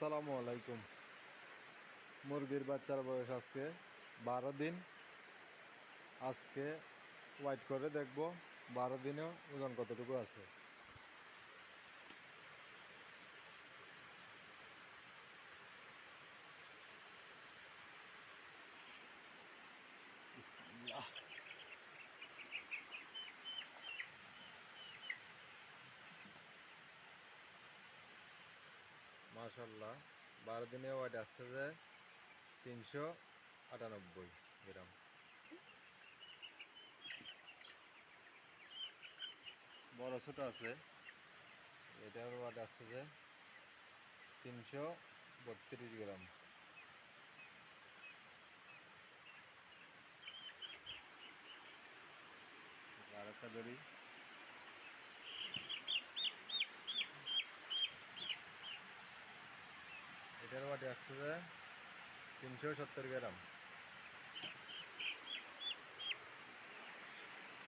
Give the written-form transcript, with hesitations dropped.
আসসালামু আলাইকুম। মুরগির বাচ্চার বয়স আজকে 12 দিন। আজকে ওয়াইট করে দেখব 12 দিনে ওজন কতটুকু আছে। বিসমিল্লাহ। মাশাআল্লাহ, 12 দিনে ওয়াইট আসছে যে 398 গ্রাম। বড় ছোট আছে, এটার ওয়াট আসছে যে 332 গ্রাম। আর একটা দড়ি, এটার ওয়াট আসছে যে 370 গ্রাম।